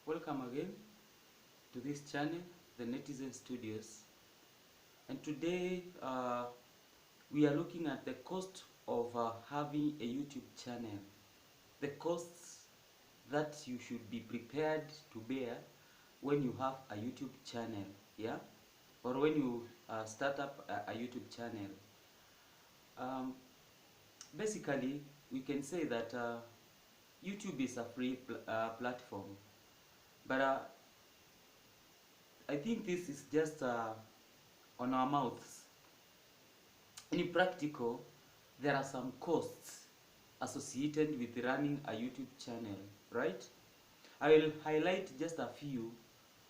Welcome again to this channel, the Netizen Studios. And today we are looking at the cost of having a YouTube channel. The costs that you should be prepared to bear when you have a YouTube channel, yeah? Or when you start up a YouTube channel. Um, Basically, we can say that YouTube is a free platform. But I think this is just on our mouths. In practical, there are some costs associated with running a YouTube channel, right? I will highlight just a few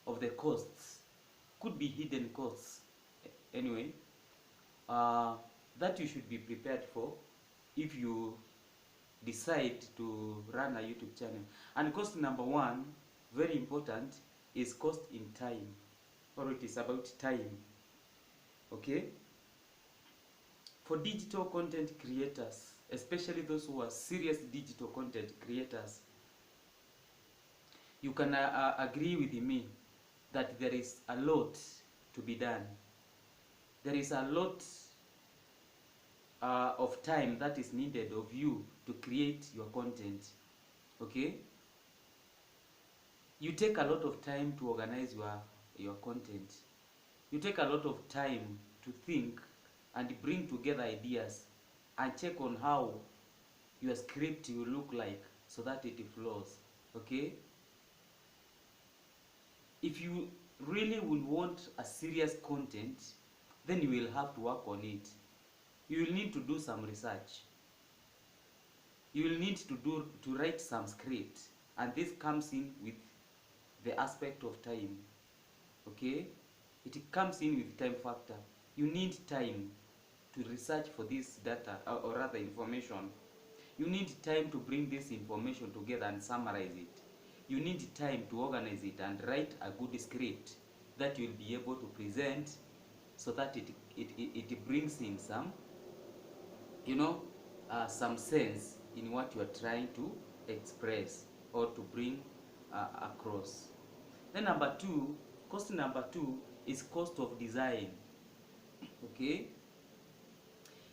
of the costs. Could be hidden costs, anyway, that you should be prepared for if you decide to run a YouTube channel. And cost number one, very important, is cost in time, or it is about time. Okay? For digital content creators, especially those who are serious digital content creators, you can agree with me that there is a lot to be done. There is a lot of time that is needed of you to create your content. Okay? You take a lot of time to organize your content. You take a lot of time to think and bring together ideas and check on how your script will look like so that it flows. Okay? If you really will want a serious content, then you will have to work on it. You will need to do some research. You will need to write some script, and this comes in with the aspect of time. Okay? It comes in with time factor. You need time to research for this data, or rather information. You need time to bring this information together and summarize it. You need time to organize it and write a good script that you'll be able to present so that it brings in some, some sense in what you are trying to express or to bring across. Then cost number two is cost of design. Okay?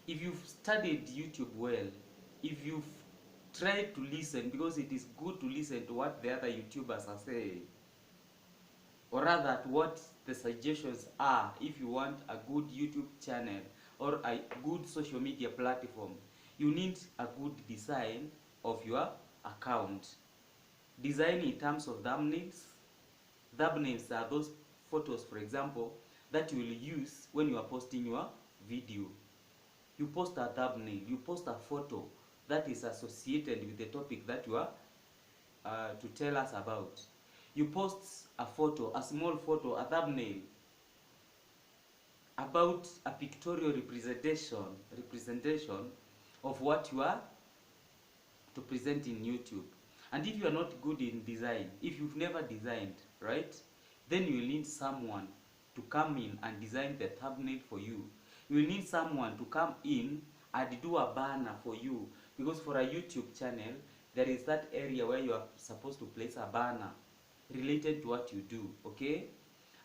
If you've studied YouTube well, if you've tried to listen, because it is good to listen to what the other YouTubers are saying, or rather to what the suggestions are if you want a good YouTube channel or a good social media platform, you need a good design of your account. Design in terms of thumbnails. Thumbnails are those photos, for example, that you will use when you are posting your video. You post a thumbnail, you post a photo that is associated with the topic that you are to tell us about. You post a photo, a small photo, a thumbnail about a pictorial representation of what you are to present in YouTube. And if you are not good in design, if you've never designed, right, then you will need someone to come in and design the thumbnail for you. You will need someone to come in and do a banner for you, because for a YouTube channel, there is that area where you are supposed to place a banner related to what you do, okay?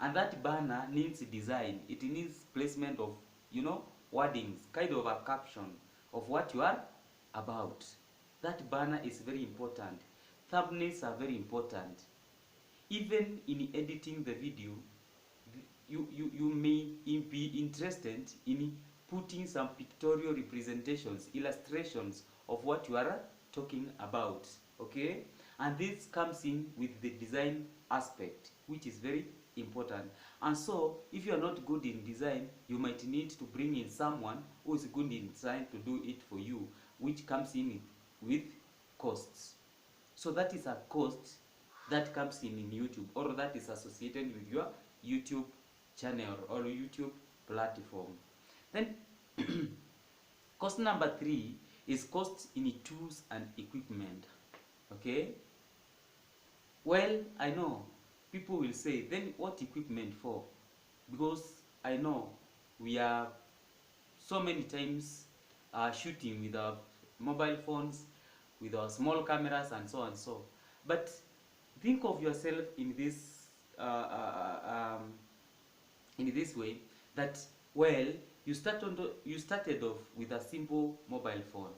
And that banner needs design. It needs placement of, wordings, kind of a caption of what you are about. That banner is very important. Thumbnails are very important. Even in editing the video, you may be interested in putting some pictorial representations, illustrations of what you are talking about, okay? And this comes in with the design aspect, which is very important. And so, if you are not good in design, you might need to bring in someone who is good in design to do it for you, which comes in with costs. So that is a cost that comes in YouTube, or that is associated with your YouTube channel or YouTube platform. Then cost number three is cost in tools and equipment. Okay? Well, I know people will say, then what equipment for? Because I know we are so many times shooting with our mobile phones, with our small cameras and so and so. But Think of yourself in this in this way, that, well, you started off with a simple mobile phone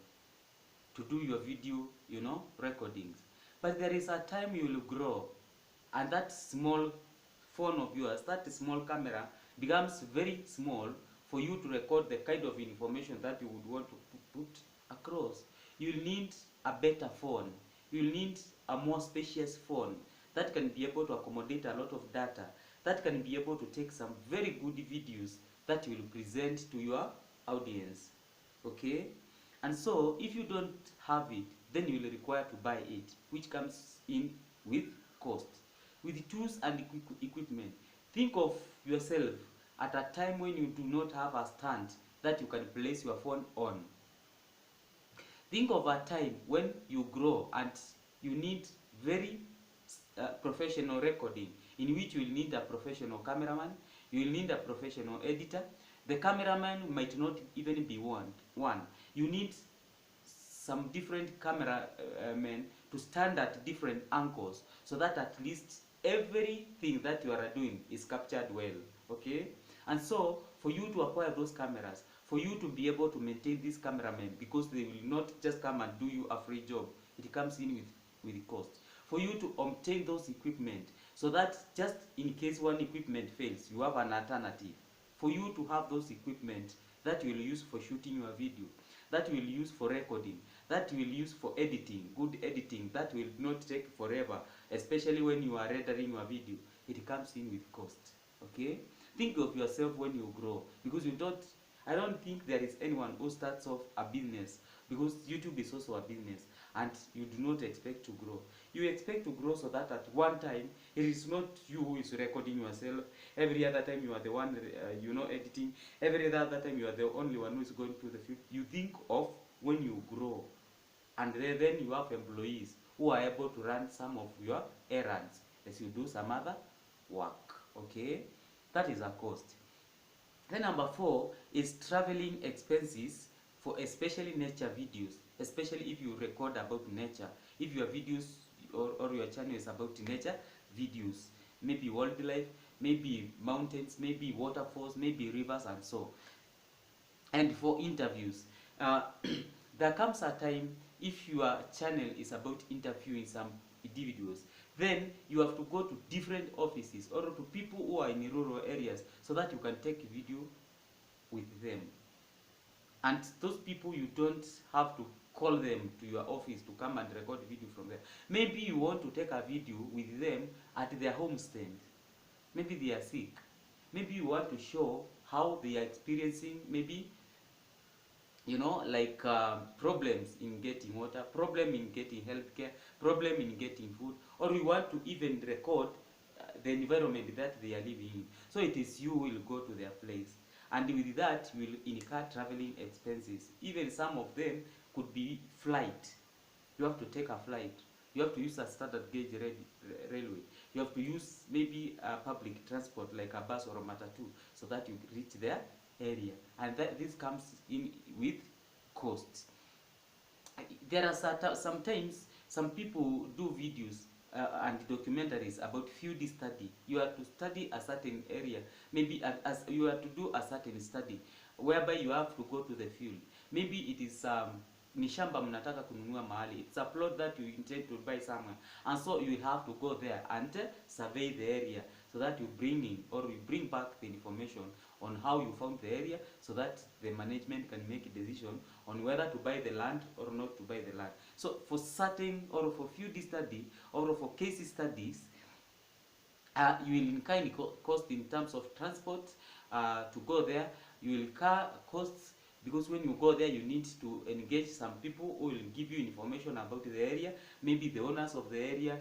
to do your video, recordings. But there is a time you will grow, and that small phone of yours, that small camera, becomes very small for you to record the kind of information that you would want to put across. You'll need a better phone. You'll need a more spacious phone that can be able to accommodate a lot of data, that can be able to take some very good videos that you will present to your audience. Okay? And so, if you don't have it, then you will require to buy it, which comes in with cost. With tools and equipment, think of yourself at a time when you do not have a stand that you can place your phone on. Think of a time when you grow and you need very professional recording, in which you will need a professional cameraman, you will need a professional editor. The cameraman might not even be one. You need some different cameramen to stand at different angles, so that at least everything that you are doing is captured well. Okay? And so, for you to acquire those cameras, for you to be able to maintain these cameramen, because they will not just come and do you a free job, it comes in with cost. For you to obtain those equipment, so that just in case one equipment fails, you have an alternative. For you to have those equipment that you will use for shooting your video, that you will use for recording, that you will use for editing, good editing, that will not take forever, especially when you are rendering your video, it comes in with cost. Okay? Think of yourself when you grow, because I don't think there is anyone who starts off a business, because YouTube is also a business, and you do not expect to grow. You expect to grow so that at one time, it is not you who is recording yourself. Every other time you are the one, editing. Every other time you are the only one who is going to the field. You think of when you grow, and then you have employees who are able to run some of your errands as you do some other work. Okay? That is a cost. Then number 4 is traveling expenses for especially nature videos, especially if you record about nature. If your videos or your channel is about nature videos, maybe wildlife, maybe mountains, maybe waterfalls, maybe rivers, and so. And for interviews, there comes a time, if your channel is about interviewing some individuals, then you have to go to different offices or to people who are in rural areas, so that you can take video with them. And those people, you don't have to call them to your office to come and record video from there. Maybe you want to take a video with them at their homestand. Maybe they are sick. Maybe you want to show how they are experiencing, maybe, problems in getting water, problem in getting healthcare, problem in getting food, or you want to even record the environment that they are living in. So it is you who will go to their place, and with that you will incur traveling expenses. Even some of them could be flight. You have to take a flight. You have to use a standard gauge railway. You have to use maybe a public transport like a bus or a matatu, so that you reach their area, and this comes in with costs. There are sometimes some people do videos and documentaries about field study. You have to study a certain area, maybe as you have to do a certain study, whereby you have to go to the field. Maybe it is ni shamba mnataka kununua mahali, it's a plot that you intend to buy somewhere, and so you will have to go there and survey the area, so that you bring in or you bring back the information on how you found the area, so that the management can make a decision on whether to buy the land or not to buy the land. So for certain, or for field study, or for case studies, you will incur cost in terms of transport to go there. You will incur costs, because when you go there, you need to engage some people who will give you information about the area, maybe the owners of the area,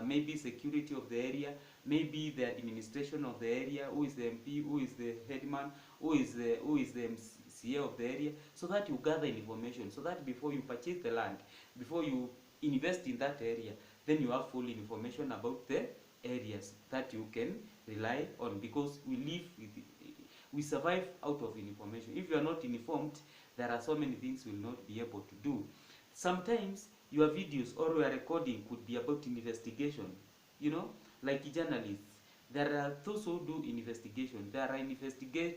maybe security of the area, maybe the administration of the area, who is the MP, who is the headman, who is the MCA of the area, so that you gather information, so that before you purchase the land, before you invest in that area, then you have full information about the areas that you can rely on, because we survive out of information. If you are not informed, there are so many things you will not be able to do. Sometimes your videos or your recording could be about investigation. you know, like journalists. There are those who do investigation. There are investigation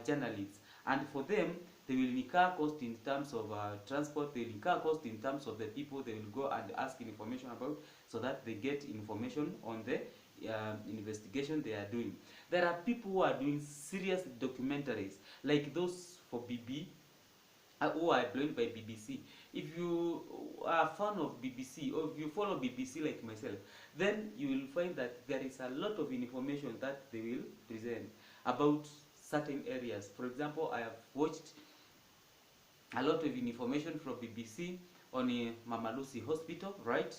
journalists, and for them, they will incur cost in terms of transport. They will incur cost in terms of the people they will go and ask information about, so that they get information on the investigation they are doing. There are people who are doing serious documentaries, like those for who are employed by BBC. If you are a fan of BBC, or if you follow BBC like myself, then you will find that there is a lot of information that they will present about certain areas. For example, I have watched a lot of information from BBC on Mama Lucy Hospital, right?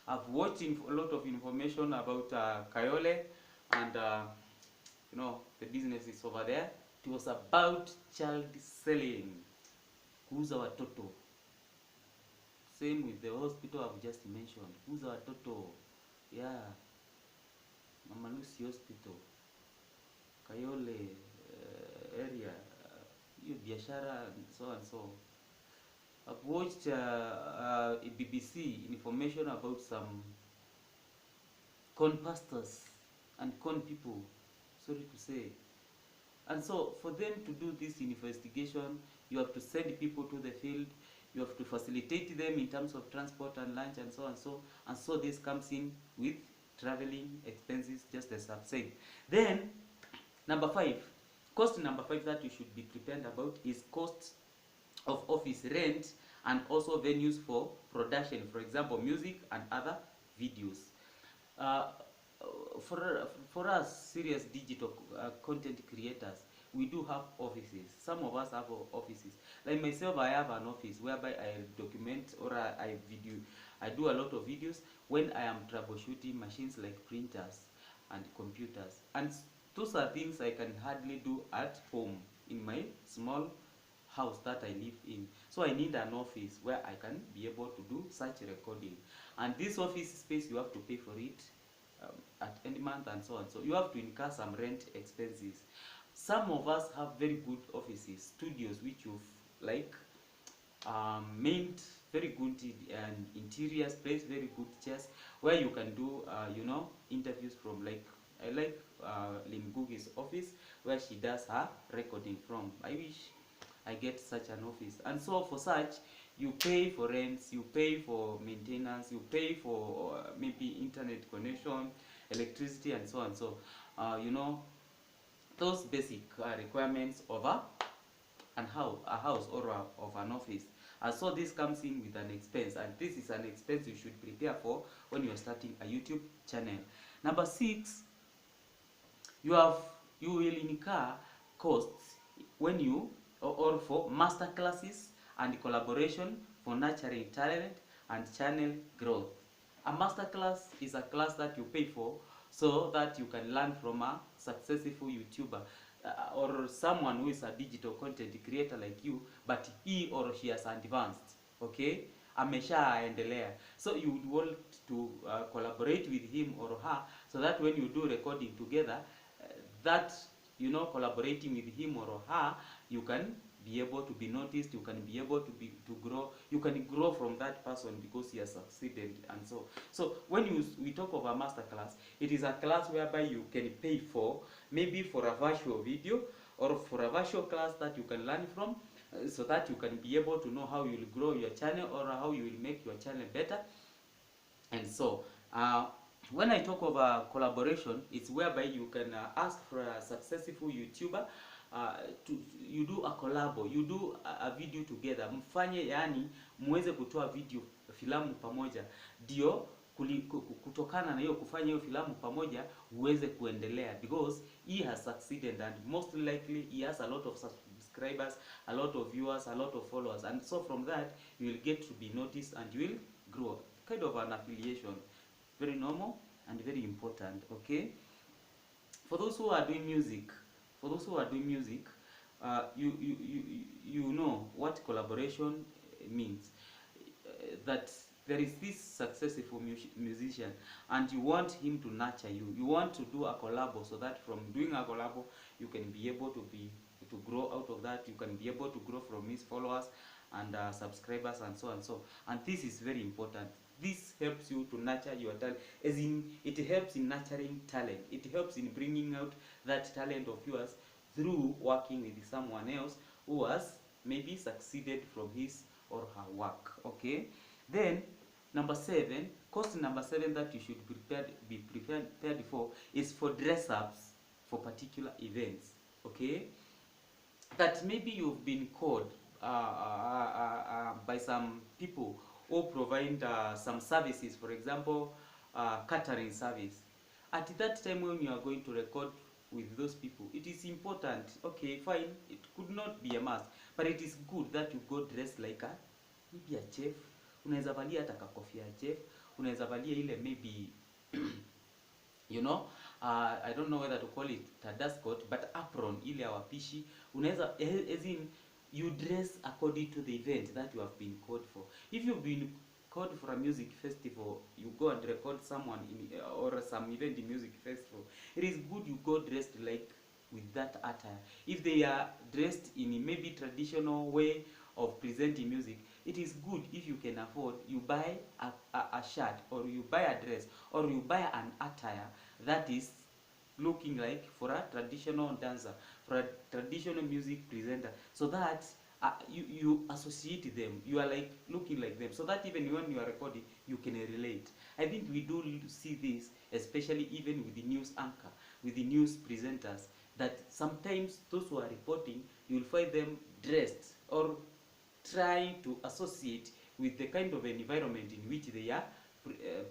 I've watched a lot of information about Kayole and you know, the businesses over there. It was about child selling. Who's our Toto? Same with the hospital I've just mentioned. Who's our Toto? Yeah, Mama Lucy Hospital, Kayole area, biashara, and so and so. I've watched BBC information about some con pastors and con people, sorry to say. And so for them to do this investigation, you have to send people to the field, you have to facilitate them in terms of transport and lunch and so and so. And so this comes in with traveling expenses, just as I've said. Then, number 5, cost number 5 that you should be prepared about is cost of office rent and also venues for production, for example, music and other videos. Uh, for us serious digital content creators, we do have offices. Some of us have offices. Like myself, I have an office whereby I document, or I do a lot of videos when I am troubleshooting machines like printers and computers. And those are things I can hardly do at home in my small house that I live in. So I need an office where I can be able to do such recording. And this office space, you have to pay for it at any month and so on. So you have to incur some rent expenses. Some of us have very good offices, studios, which you've like made very good interior space, very good chairs, where you can do you know, interviews from. Like I like Lim Gugi's office, where she does her recording from. I wish I get such an office. And so for such, you pay for rents, you pay for maintenance, you pay for maybe internet connection, electricity, and so on. So you know, those basic requirements of a house or of an office. And so this comes in with an expense, and this is an expense you should prepare for when you are starting a YouTube channel. Number 6, you will incur costs when you or for master classes and collaboration for nurturing talent and channel growth. A master class is a class that you pay for so that you can learn from a successful YouTuber or someone who is a digital content creator like you, but he or she has advanced, okay? Ameshaendelea. So you would want to collaborate with him or her, so that when you do recording together, that, you know, collaborating with him or her, you can be able to be noticed, you can be able to grow, you can grow from that person because he has succeeded. And so when we talk of a master class, it is a class whereby you can pay for, maybe for a virtual video or for a virtual class that you can learn from, so that you can be able to know how you will grow your channel or how you will make your channel better. And so when I talk of collaboration, it's whereby you can ask for a successful YouTuber you do a collabo, you do a video together, mfanye, yani muweze kutoa video filamu pamoja, ndio kutokana na hiyo kufanya hiyo filamu pamoja uweze kuendelea, because he has succeeded and most likely he has a lot of subscribers, a lot of viewers, a lot of followers, and so from that you will get to be noticed and you will grow. Kind of an affiliation, very normal and very important. Okay, for those who are doing music, you know what collaboration means. That there is this successful musician and you want him to nurture you. You want to do a collabo, so that from doing a collabo you can be able to grow out of that. You can be able to grow from his followers and subscribers and so and so. And this is very important. This helps you to nurture your talent, as in it helps in nurturing talent. It helps in bringing out that talent of yours through working with someone else who has maybe succeeded from his or her work. Okay, then number 7, cost number 7 that you should be prepared for is for dress ups for particular events. Okay, that maybe you've been called by some people who provide some services, for example, catering service. At that time when you are going to record with those people, it is important, okay, fine, it could not be a must, but it is good that you go dressed like a maybe a chef. Unaweza valia hata kakofia ya chef, unaweza valia ile maybe you know, I don't know whether to call it a dust coat, but apron ile ya wapishi. Unaweza, as in, you dress according to the event that you have been called for. If you've been called for a music festival, you go and record someone in or some event in music festival, it is good you go dressed like with that attire. If they are dressed in maybe traditional way of presenting music, it is good if you can afford, you buy a shirt, or you buy a dress, or you buy an attire that is looking like for a traditional dancer, for a traditional music presenter, so that you associate them, you are like looking like them, so that even when you are recording you can relate. I think we do see this, especially even with the news anchor, with the news presenters, that sometimes those who are reporting, you will find them dressed or trying to associate with the kind of environment in which they are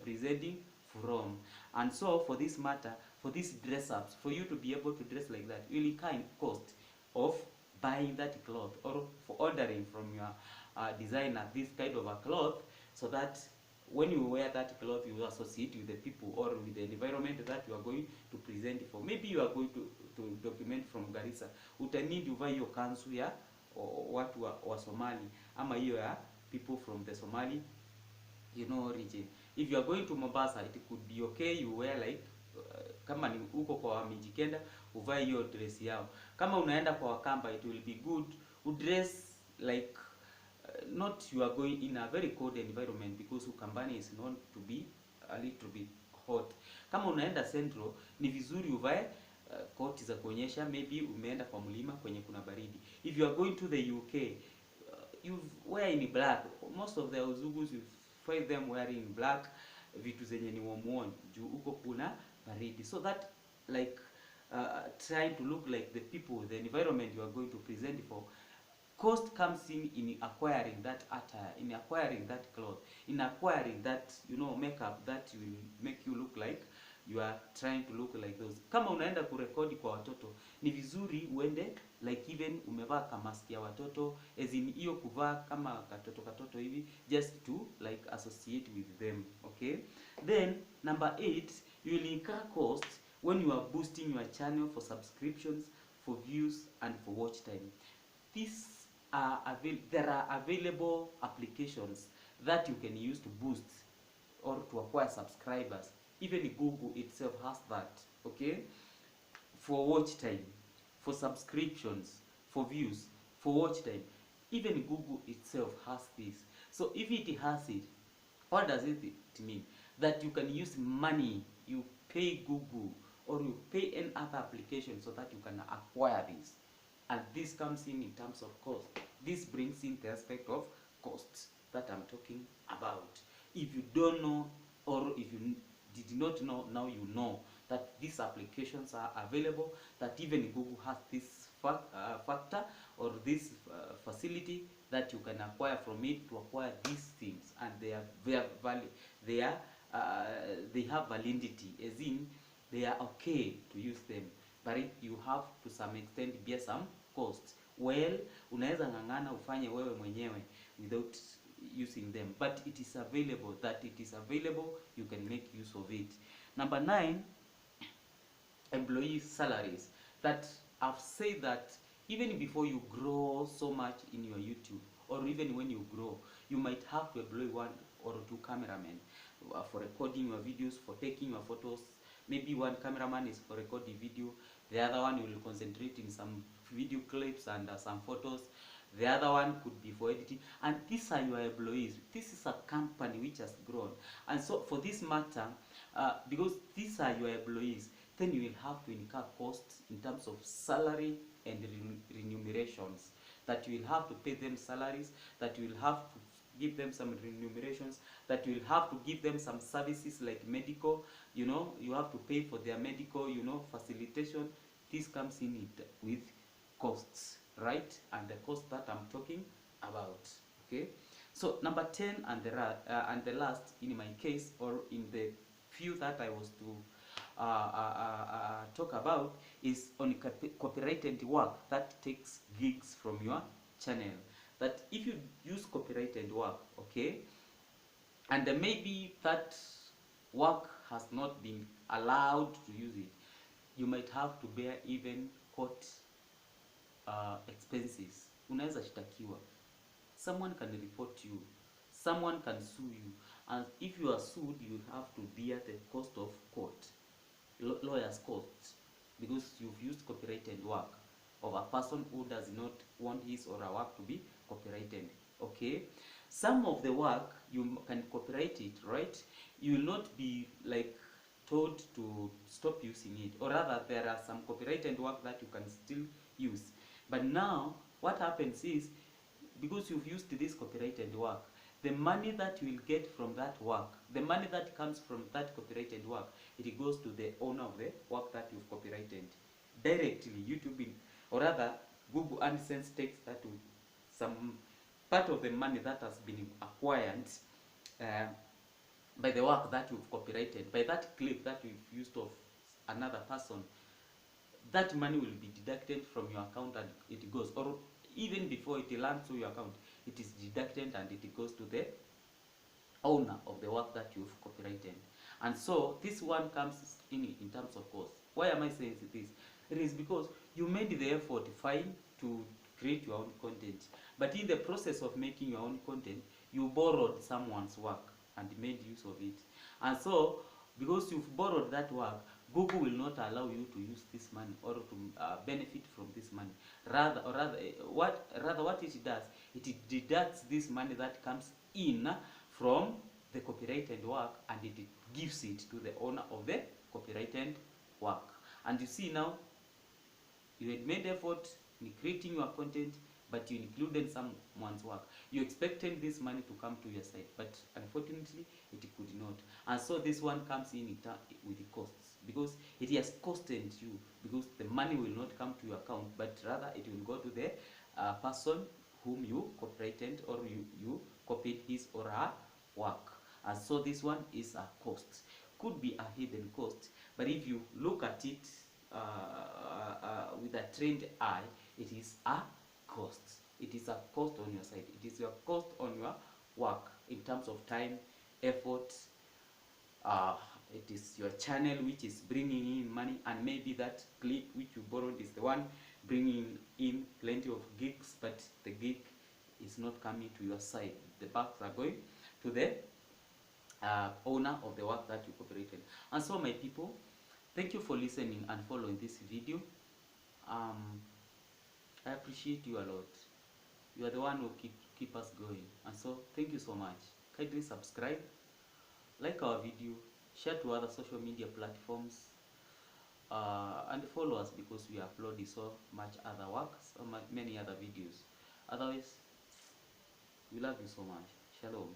presenting from. And so for this matter, for these dress ups, for you to be able to dress like that, you will incur cost of buying that cloth, or for ordering from your designer this kind of a cloth, so that when you wear that cloth you associate with the people or with the environment that you are going to present for. Maybe you are going to document from Garissa, utanidi uvae hiyo kanzu ya watu wa Somali, ama hiyo ya people from the Somali, you know, region. If you are going to Mombasa, it could be okay you wear like kama ni uko kwa Mijikenda uvae hiyo dress yao. Kama unaenda kwa Wakamba, it will be good dress like not you are going in a very cold environment, because Ukambani is known to be a little bit hot. Kama unaenda Central, ni vizuri uvae koti za kuonyesha maybe umeenda kwa mlima kwenye kuna baridi. If you are going to the UK, you wear in black. Most of the Uzugus, you find them wearing black, vitu zenye ni warm juu uko kuna baridi, so that like trying to look like the people, the environment you are going to present for. Cost comes in acquiring that attire, in acquiring that cloth, in acquiring that, you know, makeup that will make you look like you are trying to look like those. Kama unaenda kurekodi kwa watoto, ni vizuri uende like even umevaa kamaski ya watoto, as in hiyo kuvaa kama katoto hivi, just to like associate with them. Okay, then number 8, you will incur cost when you are boosting your channel for subscriptions, for views, and for watch time. There are available applications that you can use to boost or to acquire subscribers. Even Google itself has that. Okay, for watch time, for subscriptions, for views, for watch time, even Google itself has this. So if it has it, what does it mean? That you can use money, you pay Google or you pay any other application so that you can acquire this. And this comes in terms of cost. This brings in the aspect of costs that I'm talking about. If you don't know, or if you did not know, now you know that these applications are available, that even Google has this factor or this facility that you can acquire from it to acquire these things, and they have validity, as in they are okay to use them, but you have to some extent bear some costs. Well, unaweza ngangana ufanye wewe mwenyewe without using them, but it is available. That it is available, you can make use of it. Number 9, employee salaries. That I've said that even before you grow so much in your YouTube, or even when you grow, you might have to employ 1 or 2 cameramen for recording your videos, for taking your photos. Maybe one cameraman is for recording video, the other one will concentrate in some video clips and some photos. the other one could be for editing, and these are your employees. This is a company which has grown, and so for this matter, because these are your employees, then you will have to incur costs in terms of salary and remunerations, that you will have to pay them salaries, that you will have to give them some remunerations, that you will have to give them some services like medical, you know, you have to pay for their medical, you know, facilitation. This comes in it with costs, right? And the cost that I'm talking about, okay? So number 10 and the last in my case, or in the few that I was to talk about, is on copyrighted work that takes gigs from your channel. That if you use copyrighted work, okay, and maybe that work has not been allowed to use it, you might have to bear even court expenses. Unaweza shtakiwa, someone can report you, someone can sue you, and if you are sued, you have to bear the cost of court, lawyers' costs, because you've used copyrighted work of a person who does not want his or her work to be copyrighted. Okay, some of the work you can copyright it, right? You will not be like told to stop using it, or rather there are some copyrighted work that you can still use. But now what happens is, because you've used this copyrighted work, the money that you will get from that work, the money that comes from that copyrighted work, it goes to the owner of the work that you've copyrighted directly. YouTube, or rather Google AdSense takes that to some part of the money that has been acquired by the work that you've copyrighted, by that clip that you've used of another person. That money will be deducted from your account and it goes, or even before it lands to your account, it is deducted and it goes to the owner of the work that you've copyrighted. And so this one comes in terms of cost. Why am I saying this? It is because you made the effort, fine, to create your own content, but in the process of making your own content, you borrowed someone's work and made use of it. And so because you've borrowed that work, Google will not allow you to use this money or to benefit from this money. Rather what it does, it deducts this money that comes in from the copyrighted work, and it gives it to the owner of the copyrighted work. And you see now, you had made effort in creating your content, but you included someone's work. You expected this money to come to your side, but unfortunately it could not. And so this one comes in with the costs, because it has costed you, because the money will not come to your account, but rather it will go to the person whom you copyrighted, or you copied his or her work. And so this one is a cost. Could be a hidden cost, but if you look at it with a trained eye, it is a cost. It is a cost on your side. It is your cost on your work in terms of time, effort. It is your channel which is bringing in money, and maybe that clip which you borrowed is the one bringing in plenty of gigs, but the gig is not coming to your side. The bucks are going to the owner of the work that you copyrighted. And so my people, thank you for listening and following this video. I appreciate you a lot. You are the one who keep us going, and so thank you so much. Kindly subscribe, like our video, share to other social media platforms, and follow us, because we upload so much other works, many other videos. Otherwise, we love you so much. Shalom.